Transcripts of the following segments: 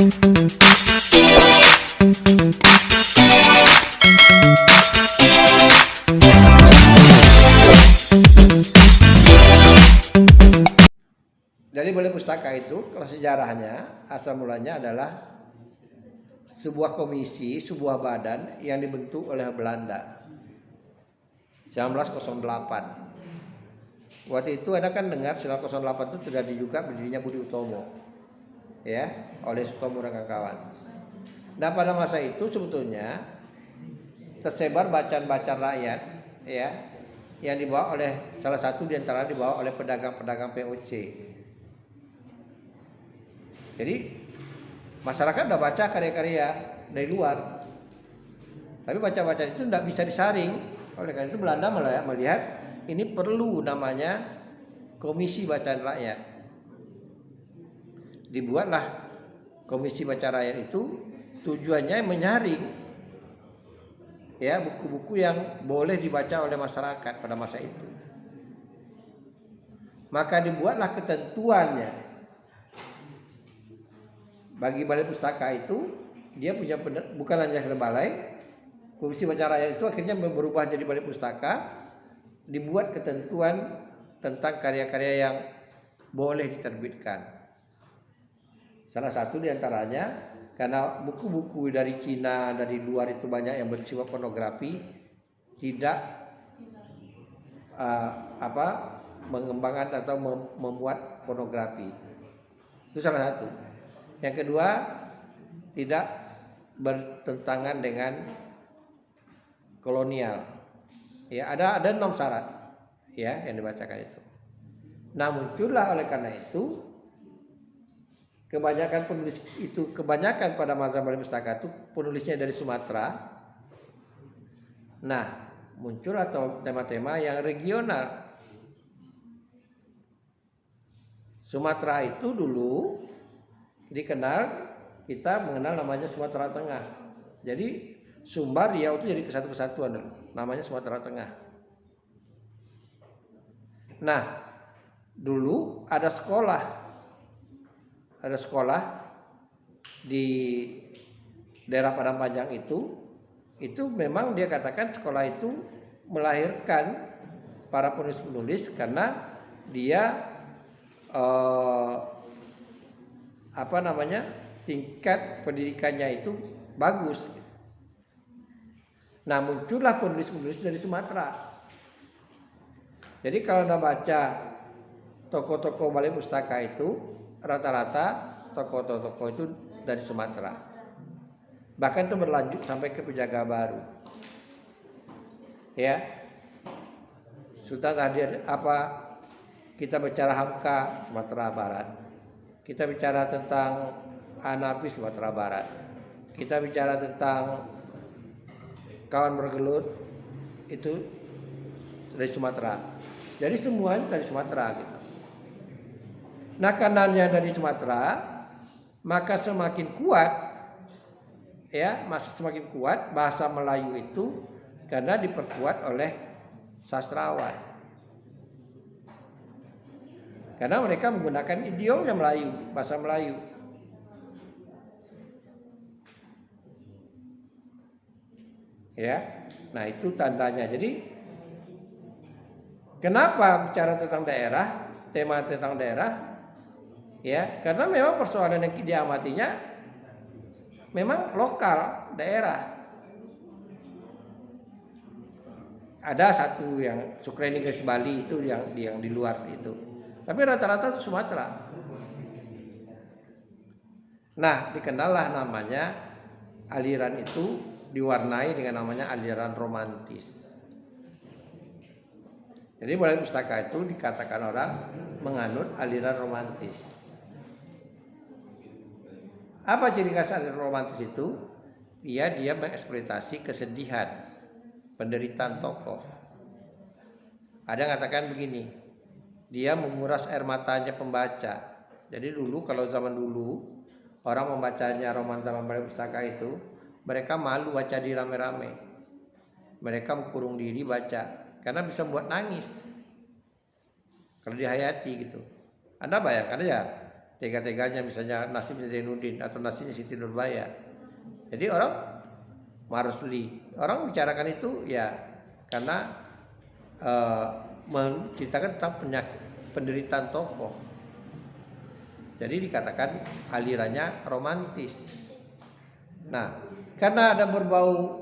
Jadi balai pustaka itu kalau sejarahnya asal mulanya adalah sebuah komisi, sebuah badan yang dibentuk oleh Belanda 1908. Waktu itu Anda kan dengar 1908 itu terjadi juga berdirinya Budi Utomo, ya, oleh Sutomo dan kawan-kawan. Nah pada masa itu sebetulnya tersebar bacaan-bacaan rakyat, ya, yang dibawa oleh salah satu diantara dibawa oleh pedagang-pedagang POC. Jadi masyarakat udah baca karya-karya dari luar, tapi baca-baca itu tidak bisa disaring. Oleh karena itu Belanda melihat ini perlu namanya Komisi Bacaan Rakyat. Dibuatlah Komisi Bacaan Rakyat itu tujuannya menyaring, ya, buku-buku yang boleh dibaca oleh masyarakat pada masa itu. Maka dibuatlah ketentuannya. Bagi balai pustaka itu dia punya bukan hanya balai, Komisi Bacaan Rakyat itu akhirnya berubah jadi balai pustaka, dibuat ketentuan tentang karya-karya yang boleh diterbitkan. Salah satu diantaranya karena buku-buku dari Cina, dari luar itu banyak yang bersifat pornografi, tidak mengembangkan atau membuat pornografi. Itu salah satu. Yang kedua, tidak bertentangan dengan kolonial. Ya, ada 6 syarat, ya, yang dibacakan itu. Nah, muncullah oleh karena itu kebanyakan pada masa balai pustaka itu penulisnya dari Sumatera. Nah, muncul atau tema-tema yang regional. Sumatera itu dulu dikenal, kita mengenal namanya Sumatera Tengah. Jadi Sumbar Riau itu jadi kesatuan dulu, namanya Sumatera Tengah. Nah, dulu ada sekolah di daerah Padang Panjang itu memang dia katakan sekolah itu melahirkan para penulis-penulis karena dia tingkat pendidikannya itu bagus. Nah, muncullah penulis-penulis dari Sumatera. Jadi kalau Anda baca tokoh-tokoh balai pustaka itu rata-rata tokoh-tokoh itu dari Sumatera. Bahkan itu berlanjut sampai ke Penjaga Baru. Ya. Sultan Hadir kita bicara Hamka Sumatera Barat. Kita bicara tentang Hanafi Sumatera Barat. Kita bicara tentang Kawan Bergelut itu dari Sumatera. Jadi semuanya dari Sumatera gitu. Nah, karenanya dari Sumatera, maka semakin kuat, ya, masih semakin kuat bahasa Melayu itu karena diperkuat oleh sastrawan. Karena mereka menggunakan idiomnya Melayu, bahasa Melayu. Ya, nah itu tandanya. Jadi, kenapa bicara tentang daerah, tema tentang daerah? Ya, karena memang persoalan yang diamatinya memang lokal, daerah. Ada satu yang Sukreni ke Bali itu yang di luar itu. Tapi rata-rata itu Sumatera. Nah, dikenallah namanya aliran itu diwarnai dengan namanya aliran romantis. Jadi balai pustaka itu dikatakan orang menganut aliran romantis. Apa ciri khas aliran romantis itu? Dia mengeksploitasi kesedihan, penderitaan tokoh. Ada yang katakan begini, dia menguras air matanya pembaca. Jadi dulu, kalau zaman dulu orang membacanya roman zaman balai pustaka itu, mereka malu baca di rame-rame. Mereka mengkurung diri baca karena bisa buat nangis kalau dihayati gitu. Anda bayangkan aja, tega-teganya misalnya nasibnya Zainuddin atau nasibnya Siti Nurbaya. Jadi orang Marusli, orang bicarakan itu ya karena menceritakan tentang penderitaan tokoh. Jadi dikatakan alirannya romantis. Nah, karena ada berbau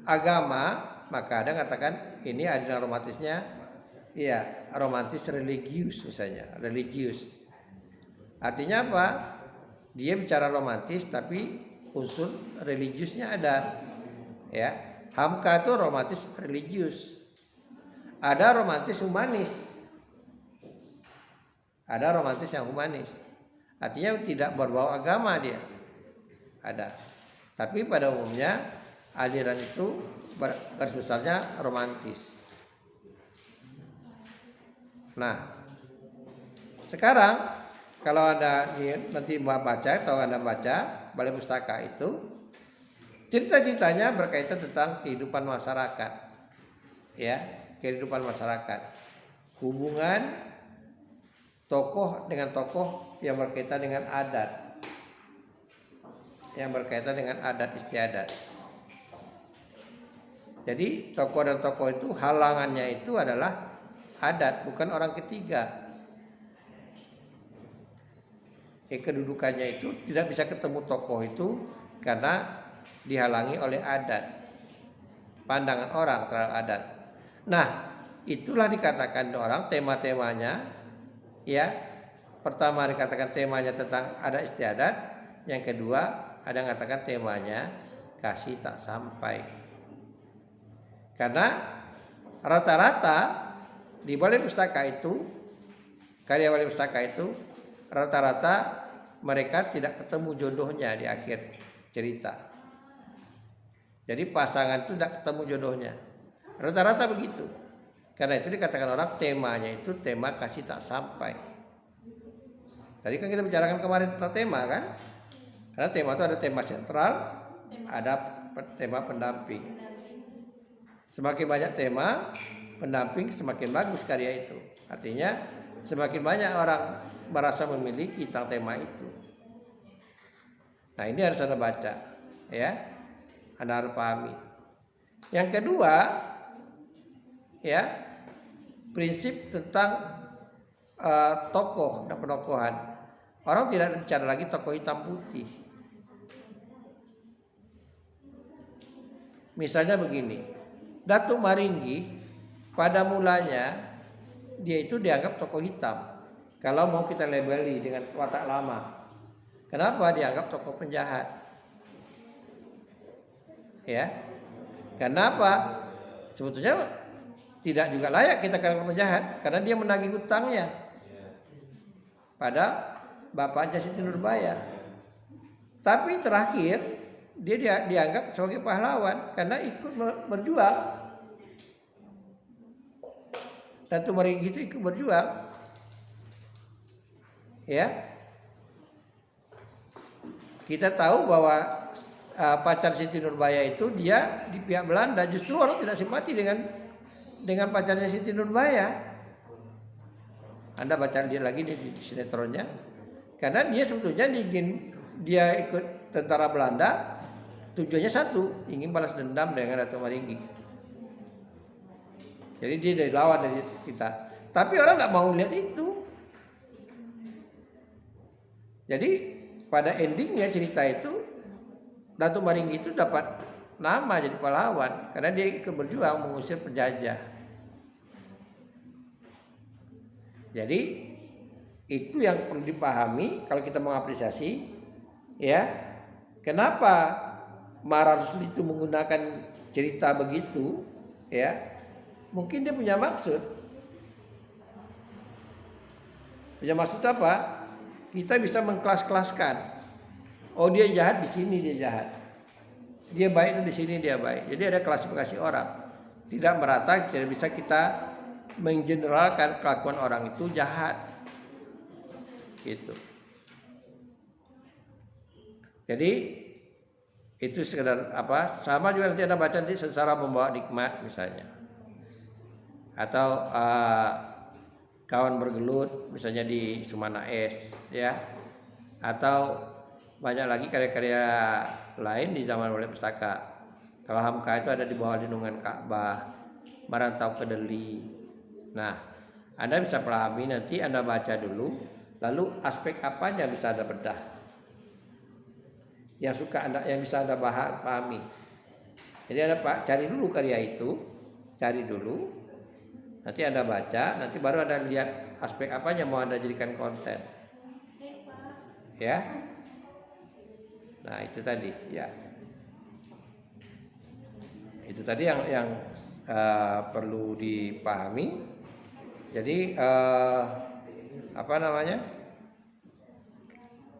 agama, maka ada katakan ini aliran romantisnya, ya romantis religius misalnya, religius. Artinya apa? Dia bicara romantis tapi unsur religiusnya ada. Ya, Hamka itu romantis religius. Ada romantis humanis. Ada romantis yang humanis. Artinya tidak berbau agama dia. Ada. Tapi pada umumnya aliran itu garis besarnya romantis. Nah, sekarang kalau Anda nanti baca atau Anda baca Balai Pustaka itu cerita-ceritanya berkaitan tentang kehidupan masyarakat. Ya, kehidupan masyarakat. Hubungan tokoh dengan tokoh yang berkaitan dengan adat, yang berkaitan dengan adat istiadat. Jadi tokoh dan tokoh itu halangannya itu adalah adat, bukan orang ketiga. Kedudukannya itu tidak bisa ketemu tokoh itu karena dihalangi oleh adat, pandangan orang terhadap adat. Nah, itulah dikatakan orang tema-temanya. Ya, pertama dikatakan temanya tentang adat istiadat, yang kedua ada yang katakan temanya kasih tak sampai. Karena rata-rata di Balai Pustaka itu, karya Balai Pustaka itu rata-rata mereka tidak ketemu jodohnya di akhir cerita. Jadi pasangan itu tidak ketemu jodohnya. Rata-rata begitu. Karena itu dikatakan orang temanya itu tema kasih tak sampai. Tadi kan kita bicarakan kemarin tentang tema kan? Karena tema itu ada tema sentral, ada tema pendamping. Semakin banyak tema pendamping semakin bagus karya itu. Artinya semakin banyak orang merasa memiliki tentang tema itu. Nah, ini harus Anda baca, ya. Anda harus pahami. Yang kedua, ya, prinsip tentang tokoh dan penokohan. Orang tidak bicara lagi tokoh hitam putih. Misalnya begini, Datuk Maringgi pada mulanya dia itu dianggap tokoh hitam. Kalau mau kita labeli dengan watak lama, kenapa dianggap tokoh penjahat? Ya, kenapa? Sebetulnya tidak juga layak kita katakan penjahat karena dia menagih hutangnya pada bapaknya Siti Nurbaya. Tapi terakhir dia dianggap sebagai pahlawan karena ikut berjuang. Datuk Maringgi itu ikut berjuang. Ya. Kita tahu bahwa pacar Siti Nurbaya itu dia di pihak Belanda, justru orang tidak simpati dengan pacarnya Siti Nurbaya. Anda baca dia lagi di sinetronnya. Karena dia sebetulnya dia ikut tentara Belanda tujuannya satu, ingin balas dendam dengan Datuk Maringgi. Jadi dia dari lawan dari kita. Tapi orang nggak mau lihat itu. Jadi pada endingnya cerita itu Datuk Maringgi itu dapat nama jadi pahlawan karena dia ikut berjuang mengusir penjajah. Jadi itu yang perlu dipahami kalau kita mengapresiasi, ya. Kenapa Mara Rusli itu menggunakan cerita begitu, ya? Mungkin dia punya maksud. Punya maksud apa? Kita bisa mengkelas-kelaskan. Oh, dia jahat di sini dia jahat. Dia baik itu di sini dia baik. Jadi ada klasifikasi orang. Tidak merata, tidak bisa kita menggeneralkan kelakuan orang itu jahat. Gitu. Jadi itu sekedar apa? Sama juga nanti Anda baca nanti Sengsara Membawa Nikmat misalnya. Atau Kawan Bergelut misalnya di Sumana S, ya. Atau banyak lagi karya-karya lain di zaman Balai Pustaka. Kalau Hamka itu ada di bawah lindungan Ka'bah, Merantau ke Deli. Nah, Anda bisa pahami, nanti Anda baca dulu, lalu aspek apanya bisa Anda bedah. Yang bisa Anda pahami. Jadi Anda cari dulu karya itu, cari dulu, nanti Anda baca, nanti baru Anda lihat aspek apanya mau Anda jadikan konten. Ya. Nah, itu tadi, ya. Itu tadi yang perlu dipahami. Jadi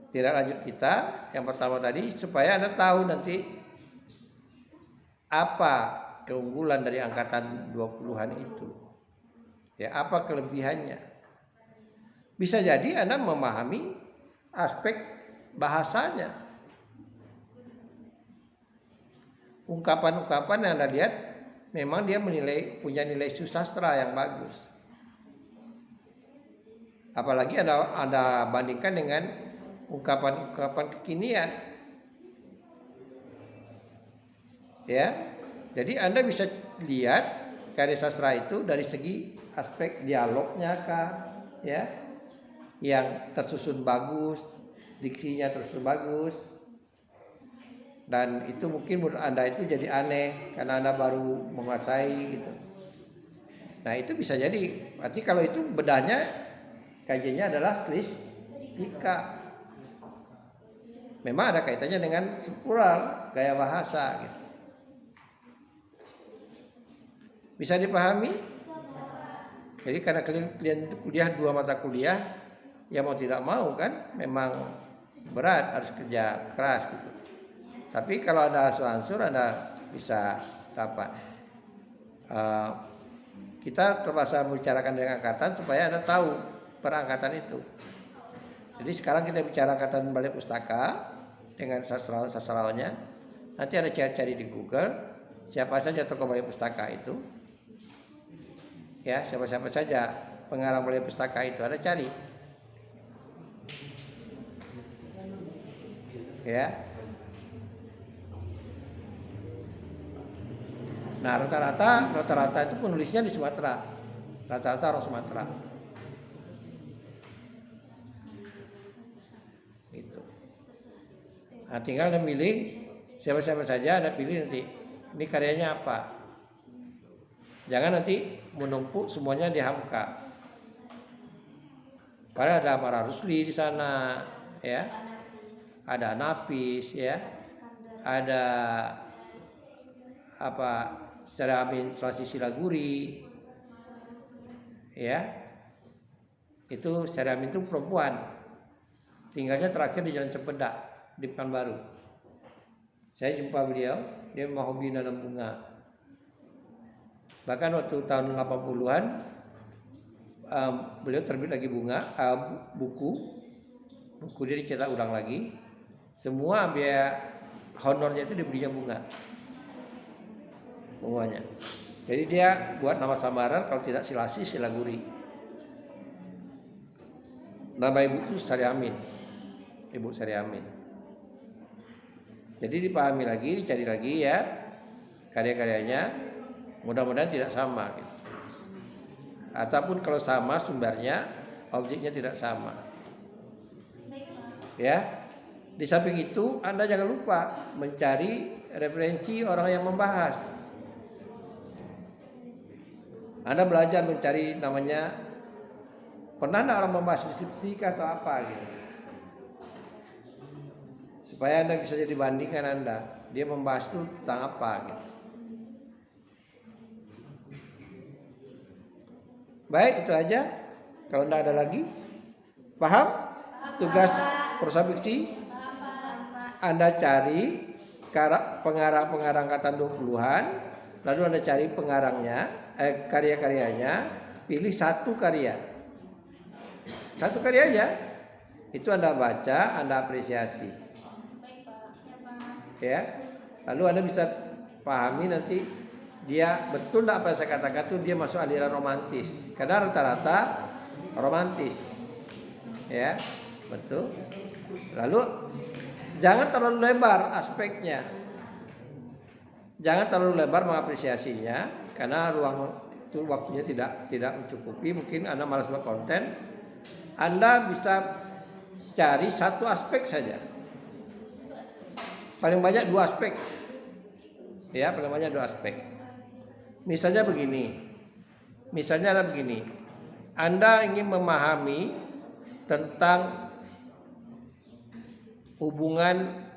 tidak lanjut kita yang pertama tadi, supaya Anda tahu nanti apa keunggulan dari angkatan 20-an itu. Ya, apa kelebihannya? Bisa jadi Anda memahami aspek bahasanya. Ungkapan-ungkapan yang Anda lihat memang dia punya nilai susastra yang bagus. Apalagi Anda bandingkan dengan ungkapan-ungkapan kekinian. Ya. Jadi Anda bisa lihat karya sastra itu dari segi aspek dialognya kah, ya. Yang tersusun bagus, diksinya tersusun bagus. Dan itu mungkin menurut Anda itu jadi aneh karena Anda baru menguasai gitu. Nah, itu bisa jadi. Berarti kalau itu bedahnya kajiannya adalah stilistika. Memang ada kaitannya dengan struktural gaya bahasa gitu. Bisa dipahami? Jadi karena kalian kuliah 2 mata kuliah, ya mau tidak mau kan memang berat, harus kerja keras gitu. Tapi kalau ada ansur Anda bisa dapat. Kita terpaksa membicarakan dengan angkatan supaya Anda tahu perangkatan itu. Jadi sekarang kita bicara angkatan Balai Pustaka dengan sastrawannya. Nanti Anda cari di Google siapa saja tokoh Balai Pustaka itu. Ya, siapa-siapa saja pengarang Balai Pustaka itu Anda cari. Ya. Nah, rata-rata itu penulisnya di Sumatera. Rata-rata orang Sumatera. Gitu. Nah, tinggal Anda pilih siapa-siapa saja, Anda pilih nanti ini karyanya apa. Jangan nanti menumpuk semuanya di Hamka. Padahal ada Amara Rusli di sana, ya. Ada Nafis, ya. Ada Syaryamin Selasi Silaguri, ya. Itu Syaryamin itu perempuan, tinggalnya terakhir di Jalan Cempedak di Pekanbaru. Saya jumpa beliau, dia mau hobi nanam bunga. Bahkan waktu tahun 80-an beliau terbit lagi buku dia dicetak ulang lagi. Semua biaya honornya itu diberinya bunganya. Jadi dia buat nama samaran, kalau tidak Silasi, Silaguri. Nama ibu itu Syaryamin, Ibu Syaryamin. Jadi dipahami lagi, dicari lagi ya karya-karyanya. Mudah-mudahan tidak sama gitu. Ataupun kalau sama sumbernya, objeknya tidak sama. Ya. Di samping itu Anda jangan lupa mencari referensi orang yang membahas. Anda belajar mencari namanya, pernah ada orang membahas fisika atau apa gitu. Supaya Anda bisa jadi bandingkan Anda. Dia membahas itu tentang apa gitu. Baik, itu aja. Kalau tidak ada lagi, paham? Tugas prosafiksi Anda cari pengarang angkatan 20-an, lalu Anda cari pengarangnya, karya-karyanya, pilih satu karya aja. Itu Anda baca, Anda apresiasi. Ya. Lalu Anda bisa pahami nanti dia betul tidak apa yang saya katakan itu dia masuk aliran romantis. Karena rata-rata romantis. Ya, betul. Lalu jangan terlalu lebar aspeknya. Jangan terlalu lebar mengapresiasinya karena ruang itu waktunya tidak mencukupi. Mungkin Anda malas buat konten. Anda bisa cari satu aspek saja. Paling banyak 2 aspek. Ya, paling banyak 2 aspek. Misalnya adalah begini. Anda ingin memahami tentang hubungan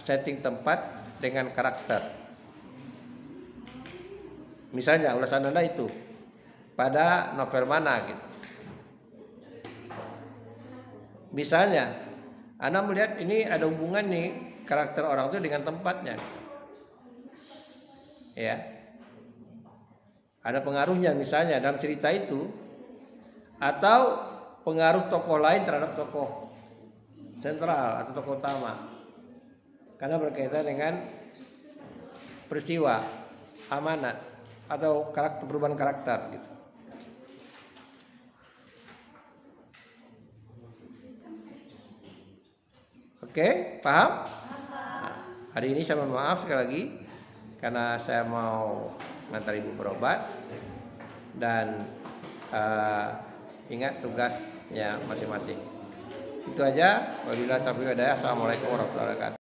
setting tempat dengan karakter. Misalnya ulasan Anda itu pada novel mana gitu. Misalnya Anda melihat ini ada hubungan nih karakter orang itu dengan tempatnya. Ya. Ada pengaruhnya misalnya dalam cerita itu atau pengaruh tokoh lain terhadap tokoh sentral atau tokoh utama. Karena berkaitan dengan peristiwa, amanat atau perubahan karakter gitu. Oke, paham? Nah, hari ini saya mohon maaf sekali lagi karena saya mau ngantar ibu berobat dan ingat tugasnya masing-masing. Itu aja. Wabillahi taufiq wal hidayah. Assalamualaikum warahmatullahi wabarakatuh.